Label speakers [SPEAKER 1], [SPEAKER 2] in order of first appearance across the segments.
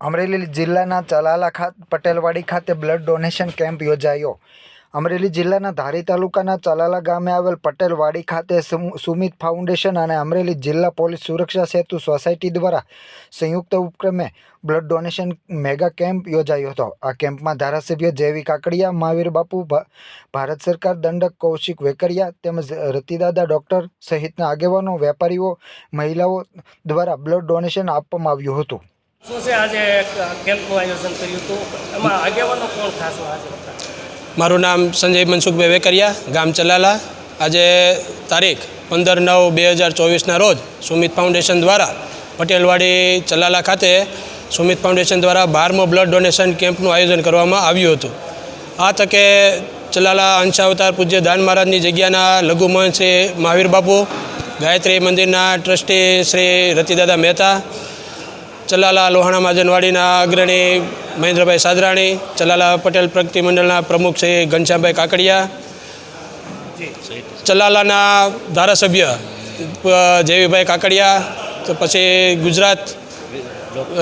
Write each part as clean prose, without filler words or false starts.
[SPEAKER 1] અમરેલી જિલ્લાના ચલાલા પટેલવાડી ખાતે blood donation camp યોજાયો। અમરેલી જિલ્લાના ધારી તાલુકાના ચલાલા ગામે આવેલ પટેલવાડી ખાતે સુમિત ફાઉન્ડેશન અને અમરેલી જિલ્લા પોલીસ સુરક્ષા સેતુ સોસાયટી દ્વારા સંયુક્ત ઉપક્રમે બ્લડ ડોનેશન મેગા કેમ્પ યોજાયો હતો। આ કેમ્પમાં ધારાસભ્ય જેવી કાકડિયા, મહાવીર બાપુ, ભારત સરકાર દંડક કૌશિક વેકરિયા તેમજ રતિદાદા ડોક્ટર સહિતના આગેવાનો, વેપારીઓ, મહિલાઓ દ્વારા બ્લડ ડોનેશન આપવામાં આવ્યું હતું।
[SPEAKER 2] શું છે આજે કેમ્પનું આયોજન કર્યું હતું, એમાં આગેવાનો કોણ ખાસ હાજર હતા?
[SPEAKER 3] મારું નામ સંજય મનસુખભાઈ વેકરિયા, ગામ ચલાલા। આજે તારીખ 15/9/2024ના રોજ સુમિત ફાઉન્ડેશન દ્વારા પટેલવાડી ચલાલા ખાતે સુમિત ફાઉન્ડેશન દ્વારા 12મો બ્લડ ડોનેશન કેમ્પનું આયોજન કરવામાં આવ્યું હતું। આ તકે ચલાલા અંશાવતાર પૂજ્ય દાન મહારાજની જગ્યાના લઘુમહંત શ્રી મહાવીર બાપુ, ગાયત્રી મંદિરના ટ્રસ્ટી શ્રી રતિદાદા મહેતા, ચલાલા લોહાણા મહાજનવાડીના અગ્રણી મહેન્દ્રભાઈ સાદરાણી, ચલાલા પટેલ પ્રગતિ મંડળના પ્રમુખ શ્રી ઘનશ્યામભાઈ કાકડિયા, ચલાલાના ધારાસભ્ય જેવીભાઈ કાકડિયા, તો પછી ગુજરાત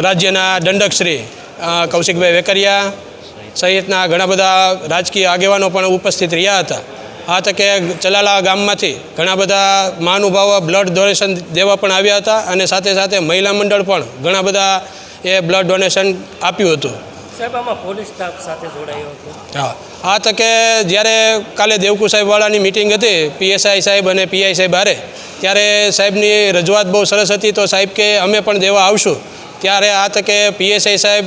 [SPEAKER 3] રાજ્યના દંડક શ્રી કૌશિકભાઈ વેકરિયા સહિતના ઘણા બધા રાજકીય આગેવાનો પણ ઉપસ્થિત રહ્યા હતા। આ તકે ચલાલા ગામમાંથી ઘણા બધા મહાનુભાવો બ્લડ ડોનેશન દેવા પણ આવ્યા હતા અને સાથે સાથે મહિલા મંડળ પણ ઘણા બધા એ બ્લડ ડોનેશન આપ્યું હતું।
[SPEAKER 2] સાહેબ, આમાં પોલીસ સ્ટાફ સાથે જોડાયો હતો?
[SPEAKER 3] હા, આ તકે જ્યારે કાલે દેવકુ સાહેબવાળાની મિટિંગ હતી PSI સાહેબ અને PI સાહેબ હારે, ત્યારે સાહેબની રજૂઆત બહુ સરસ હતી, તો સાહેબ કે અમે પણ દેવા આવશું। ત્યારે આ તકે PSI સાહેબ,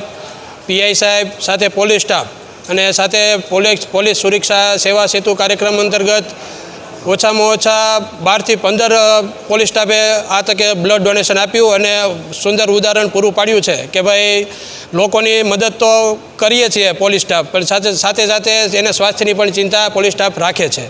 [SPEAKER 3] PI સાહેબ સાથે પોલીસ સ્ટાફ અને સાથે પોલીસ સુરક્ષા સેવા સેતુ કાર્યક્રમ અંતર્ગત ઓછામાં ઓછા 12 થી 15 પોલીસ સ્ટાફે આ તકે બ્લડ ડોનેશન આપ્યું અને સુંદર ઉદાહરણ પૂરું પાડ્યું છે કે ભાઈ લોકોની મદદ તો કરીએ છીએ પોલીસ સ્ટાફ, પણ સાથે સાથે એને સ્વાસ્થ્યની પણ ચિંતા પોલીસ સ્ટાફ રાખે છે।